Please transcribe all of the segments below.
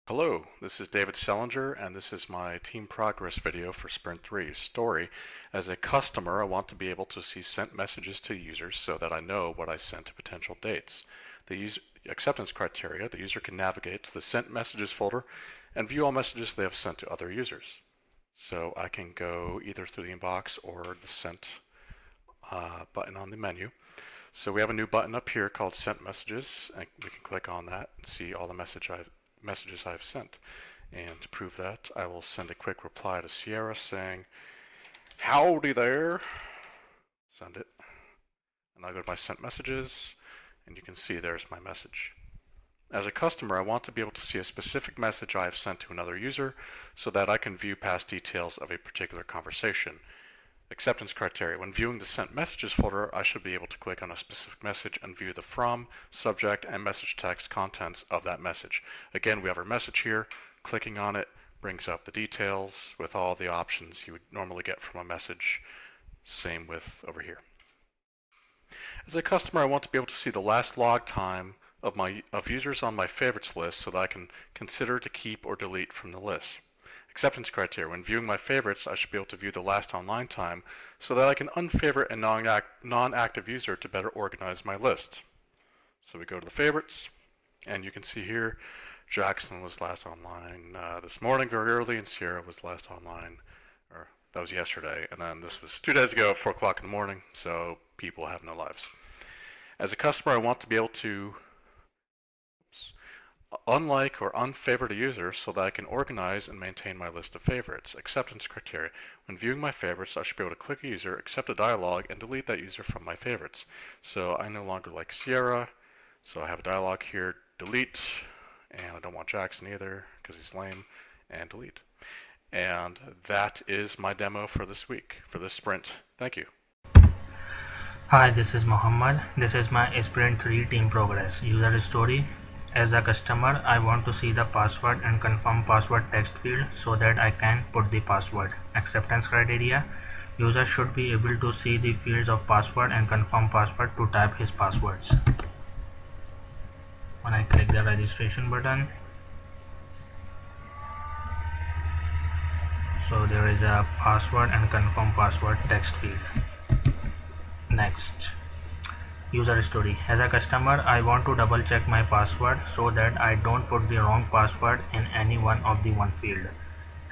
Hello, this is David Sellinger, and this is my team progress video for Sprint 3 story. As a customer, I want to be able to see sent messages to users so that I know what I sent to potential dates. The user acceptance criteria: the user can navigate to the sent messages folder and view all messages they have sent to other users. So I can go either through the inbox or the sent button on the menu. So we have a new button up here called Sent Messages, and we can click on that and see all the messages I've sent. And to prove that, I will send a quick reply to Sierra saying, "Howdy there." Send it. And I'll go to my sent messages, and you can see there's my message. As a customer, I want to be able to see a specific message I have sent to another user so that I can view past details of a particular conversation. Acceptance criteria: when viewing the sent messages folder, I should be able to click on a specific message and view the from, subject, and message text contents of that message. Again, we have our message here. Clicking on it brings up the details with all the options you would normally get from a message. Same with over here. As a customer, I want to be able to see the last log time of users on my favorites list so that I can consider to keep or delete from the list. Acceptance criteria: when viewing my favorites, I should be able to view the last online time so that I can unfavorite a non-active user to better organize my list. So we go to the favorites, and you can see here Jackson was last online this morning very early, and Sierra was last online, or that was yesterday, and then this was 2 days ago at 4 o'clock in the morning, so people have no lives. As a customer, I want to be able to unlike or unfavorite a user so that I can organize and maintain my list of favorites. Acceptance criteria: when viewing my favorites, I should be able to click a user, accept a dialogue, and delete that user from my favorites. So I no longer like Sierra, so I have a dialogue here, delete, and I don't want Jackson either because he's lame, and delete. And that is my demo for this week, for this sprint. Thank you. Hi, this is Muhammad. This is my Sprint 3 team progress user story. As a customer, I want to see the password and confirm password text field so that I can put the password. Acceptance criteria: user should be able to see the fields of password and confirm password to type his passwords. When I click the registration button, so there is a password and confirm password text field. Next, user story. As a customer, I want to double check my password so that I don't put the wrong password in any one of the field.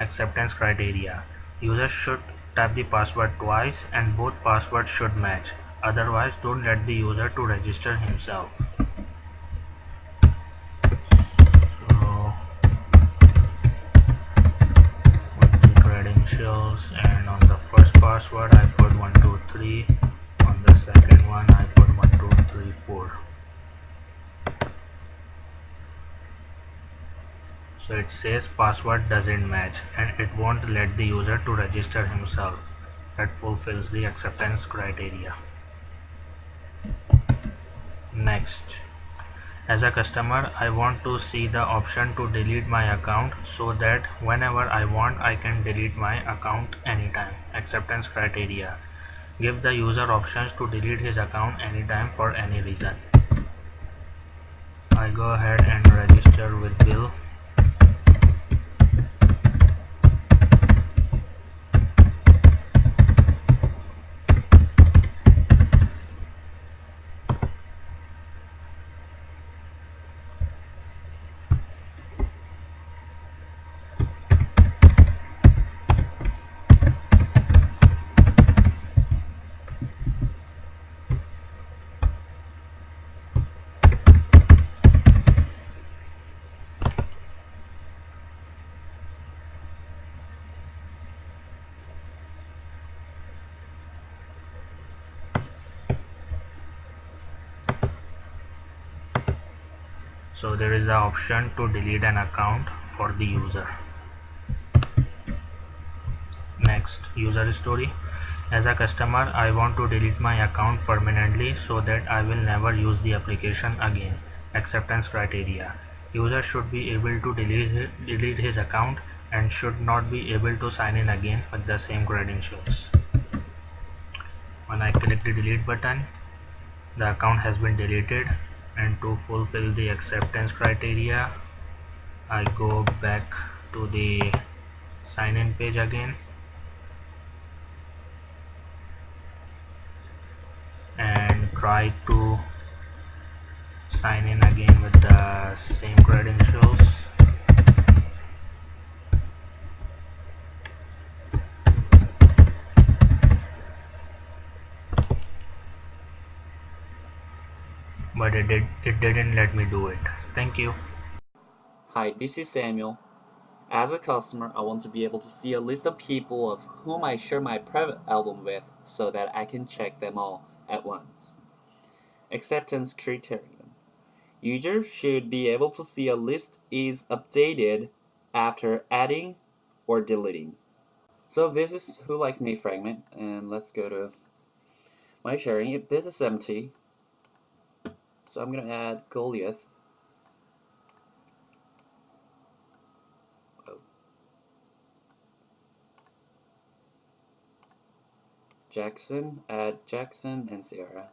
Acceptance criteria: user should type the password twice and both passwords should match. Otherwise, don't let the user to register himself. So with the credentials, and on the first password I put 123, on the second one I put 1234. So it says password doesn't match and it won't let the user to register himself. That fulfills the acceptance criteria. Next, as a customer, I want to see the option to delete my account so that whenever I want I can delete my account anytime. Acceptance criteria: give the user options to delete his account anytime for any reason. I go ahead and register with Bill. So there is the option to delete an account for the user. Next, user story. As a customer, I want to delete my account permanently so that I will never use the application again. Acceptance criteria: user should be able to delete his account and should not be able to sign in again with the same credentials. When I click the delete button, the account has been deleted, and to fulfill the acceptance criteria, I go back to the sign in page again and try to sign in again with the same credentials. But it didn't let me do it. Thank you. Hi, this is Samuel. As a customer, I want to be able to see a list of people of whom I share my private album with so that I can check them all at once. Acceptance criterion. User should be able to see a list is updated after adding or deleting. So this is Who Likes Me fragment, and let's go to my sharing. This is empty, so I'm gonna add Goliath. Oh, Jackson, add Jackson and Sierra.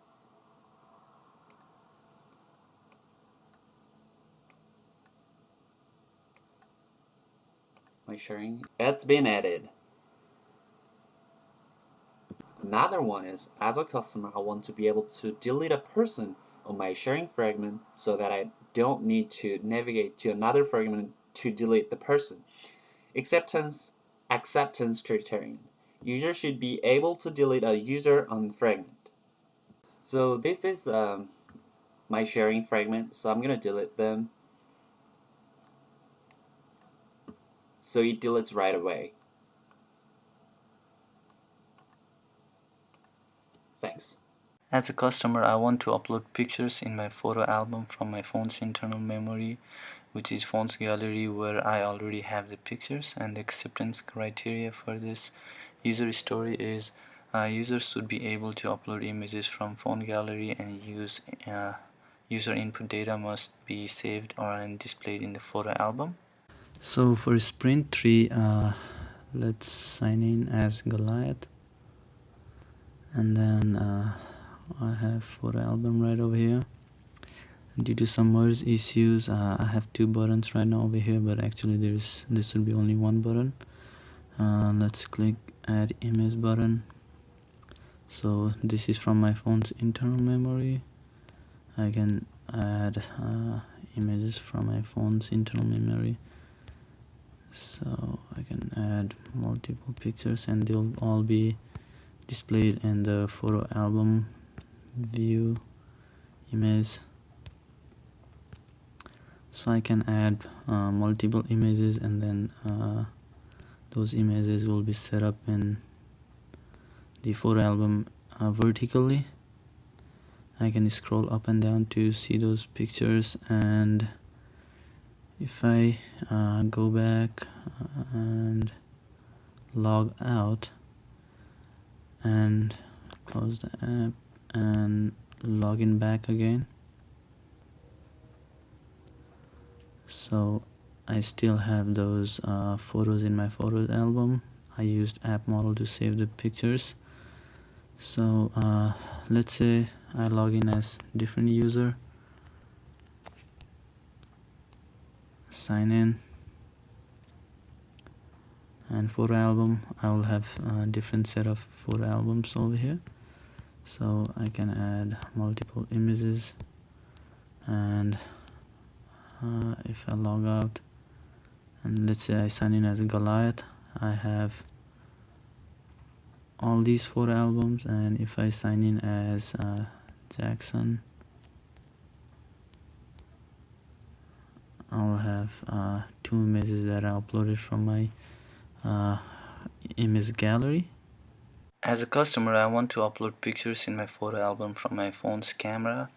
My sharing. It's been added. Another one is, as a customer, I want to be able to delete a person on my sharing fragment so that I don't need to navigate to another fragment to delete the person. Acceptance criterion. User should be able to delete a user on the fragment. So this is my sharing fragment, so I'm gonna delete them. So it deletes right away. Thanks. As a customer, I want to upload pictures in my photo album from my phone's internal memory, which is phone's gallery, where I already have the pictures. And the acceptance criteria for this user story is users should be able to upload images from phone gallery, and user input data must be saved or displayed in the photo album. So for sprint 3, let's sign in as Goliath, and then I have photo album right over here. Due to some merge issues, I have two buttons right now over here, but actually this will be only one button. Let's click add image button. So this is from my phone's internal memory. I can add images from my phone's internal memory, so I can add multiple pictures and they'll all be displayed in the photo album view image. So I can add multiple images, and then those images will be set up in the photo album vertically. I can scroll up and down to see those pictures, and if I go back and log out and close the app and log in back again, so I still have those photos in my photos album. I used app model to save the pictures. So let's say I log in as different user, sign in, and photo album. I will have a different set of photo albums over here, so I can add multiple images. And if I log out and let's say I sign in as Goliath, I have all these photo albums. And if I sign in as Jackson, I'll have two images that I uploaded from my image gallery. As a customer, I want to upload pictures in my photo album from my phone's camera,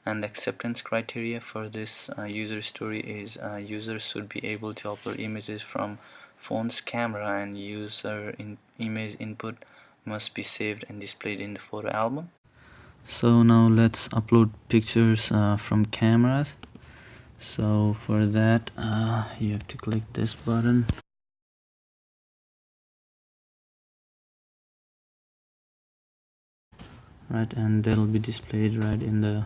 and the acceptance criteria for this user story is users should be able to upload images from phone's camera, and image input must be saved and displayed in the photo album. So now let's upload pictures from cameras. So for that you have to click this button, right, and they'll be displayed right in the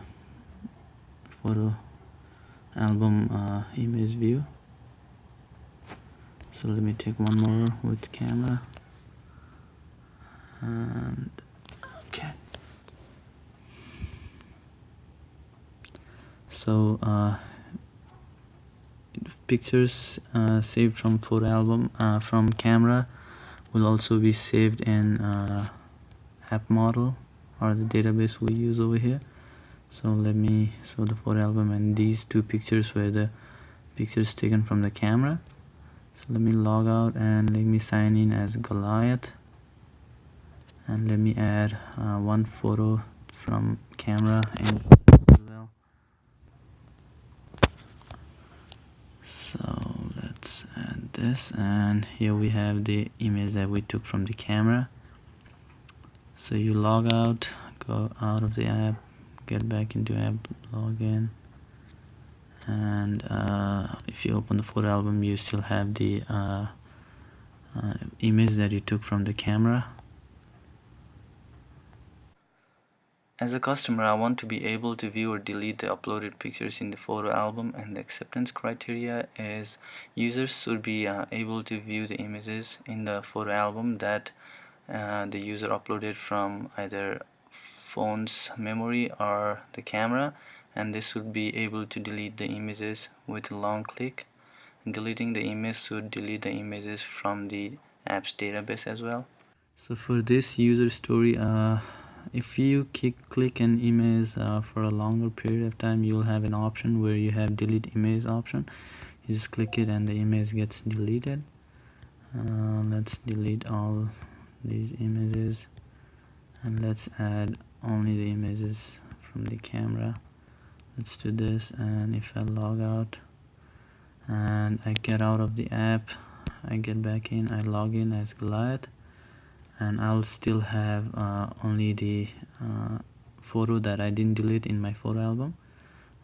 photo album image view. So let me take one more with camera, and okay. So pictures saved from photo album from camera will also be saved in app model, or the database we use over here. So the photo album, and these two pictures were the pictures taken from the camera. So let me log out and let me sign in as Goliath, and let me add one photo from camera in as well. So let's add this, and here we have the image that we took from the camera. So you log out, go out of the app, get back into app, log in, and if you open the photo album, you still have the image that you took from the camera. As a customer, I want to be able to view or delete the uploaded pictures in the photo album, and the acceptance criteria is users should be able to view the images in the photo album that the user uploaded from either phone's memory or the camera, and they should be able to delete the images with a long click. Deleting the image should delete the images from the app's database as well. So for this user story, if you click an image for a longer period of time, you'll have an option where you have delete image option. You just click it and the image gets deleted. Let's delete all these images, and let's add only the images from the camera. Let's do this, and if I log out and I get out of the app, I get back in, I log in as Goliath, and I'll still have only the photo that I didn't delete in my photo album.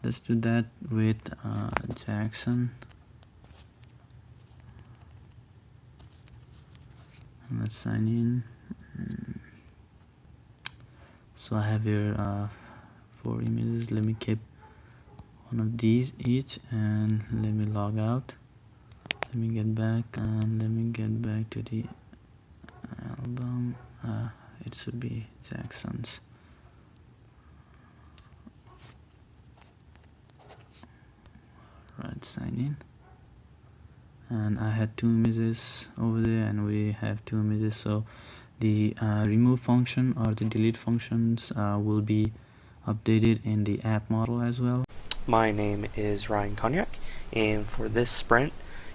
Let's do that with Jackson, and let's sign in. So I have here 4 images. Let me keep one of these each, and let me log out. Let me get back, and let me get back to the album. It should be Jackson's. Right, sign in, and I had 2 images over there, and we have 2 images. So the remove function or the delete functions will be updated in the app model as well. My name is Ryan Cognac, and for this sprint,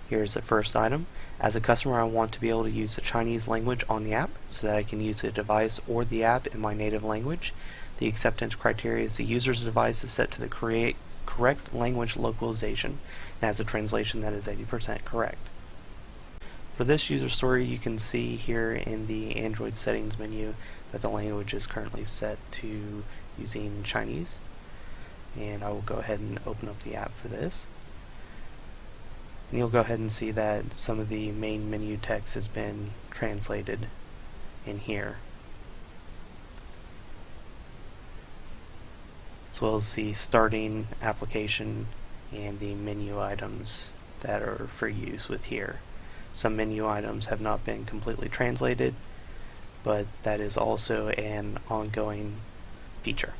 here's the first item. As a customer, I want to be able to use the Chinese language on the app so that I can use the device or the app in my native language. The acceptance criteria is the user's device is set to the correct language localization and has a translation that is 80% correct. For this user story, you can see here in the Android settings menu that the language is currently set to using Chinese. And I will go ahead and open up the app for this. And you'll go ahead and see that some of the main menu text has been translated in here, as well as the starting application and the menu items that are for use with here. Some menu items have not been completely translated, but that is also an ongoing feature.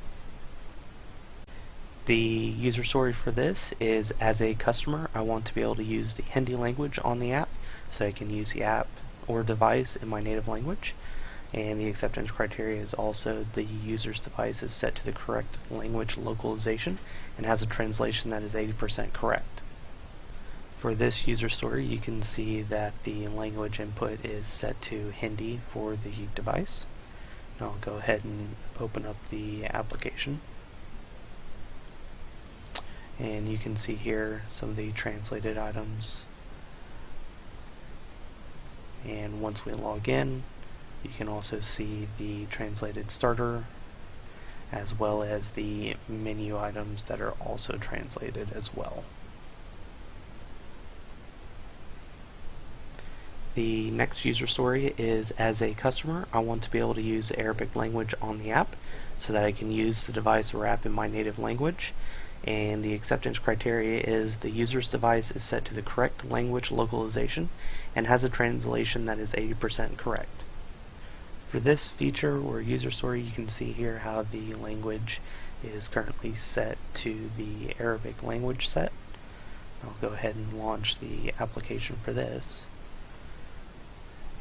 The user story for this is, as a customer, I want to be able to use the Hindi language on the app, so I can use the app or device in my native language. And the acceptance criteria is also the user's device is set to the correct language localization and has a translation that is 80% correct. For this user story, you can see that the language input is set to Hindi for the device. And I'll go ahead and open up the application. And you can see here some of the translated items. And once we log in, you can also see the translated starter, as well as the menu items that are also translated as well. The next user story is, as a customer, I want to be able to use the Arabic language on the app so that I can use the device or app in my native language. And the acceptance criteria is the user's device is set to the correct language localization and has a translation that is 80% correct. For this feature or user story, you can see here how the language is currently set to the Arabic language set. I'll go ahead and launch the application for this.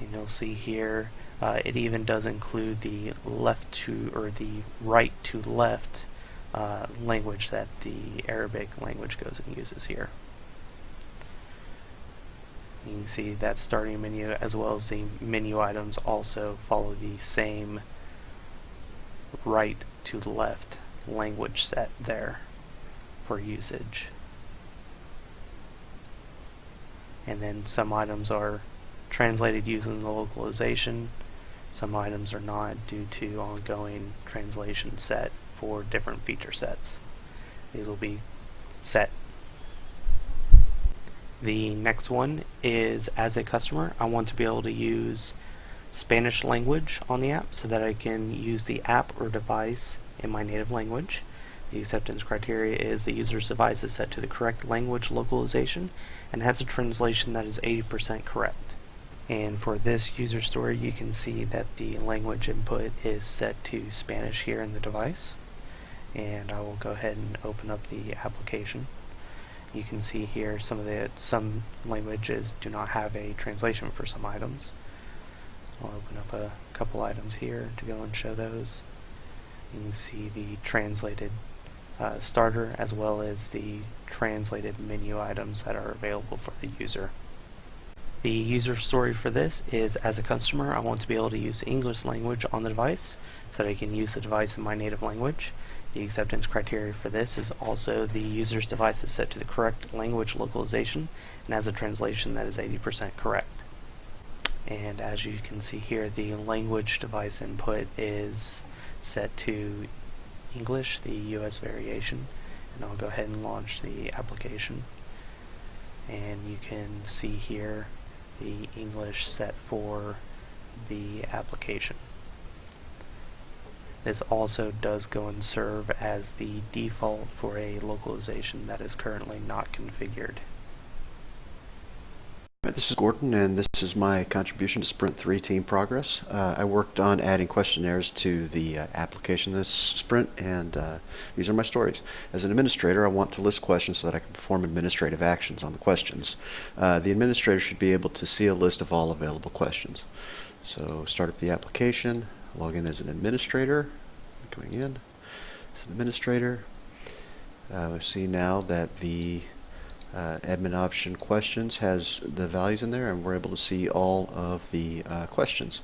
And you'll see here it even does include the left to or the right to left language that the Arabic language goes and uses here. You can see that starting menu as well as the menu items also follow the same right to left language set there for usage. And then some items are translated using the localization, some items are not due to ongoing translation set for different feature sets. These will be set. The next one is, as a customer, I want to be able to use Spanish language on the app so that I can use the app or device in my native language. The acceptance criteria is the user's device is set to the correct language localization and has a translation that is 80% correct. And for this user story, you can see that the language input is set to Spanish here in the device. And I will go ahead and open up the application. You can see here some languages do not have a translation for some items. I'll open up a couple items here to go and show those. You can see the translated starter as well as the translated menu items that are available for the user. The user story for this is, as a customer, I want to be able to use the English language on the device so that I can use the device in my native language. The acceptance criteria for this is also the user's device is set to the correct language localization and has a translation that is 80% correct. And as you can see here, the language device input is set to English, the US variation, and I'll go ahead and launch the application. And you can see here the English set for the application. This also does go and serve as the default for a localization that is currently not configured. This is Gordon, and this is my contribution to Sprint 3 team progress. I worked on adding questionnaires to the application this sprint, and these are my stories. As an administrator, I want to list questions so that I can perform administrative actions on the questions. The administrator should be able to see a list of all available questions. So start up the application, log in as an administrator, coming in as an administrator. We see now that the admin option questions has the values in there, and we're able to see all of the questions.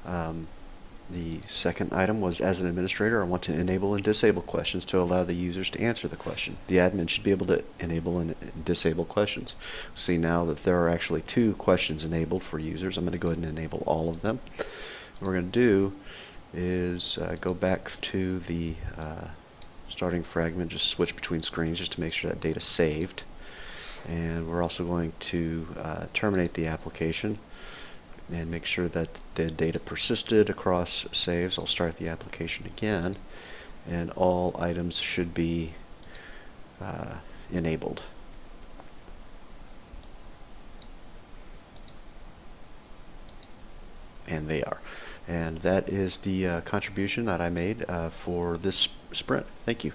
The second item was, as an administrator, I want to enable and disable questions to allow the users to answer the question. The admin should be able to enable and disable questions. See now that there are actually 2 questions enabled for users. I'm going to go ahead and enable all of them. What we're going to do is go back to the starting fragment, just switch between screens just to make sure that data is saved. And we're also going to terminate the application and make sure that the data persisted across saves. I'll start the application again, and all items should be enabled. And they are. And that is the contribution that I made for this sprint. Thank you.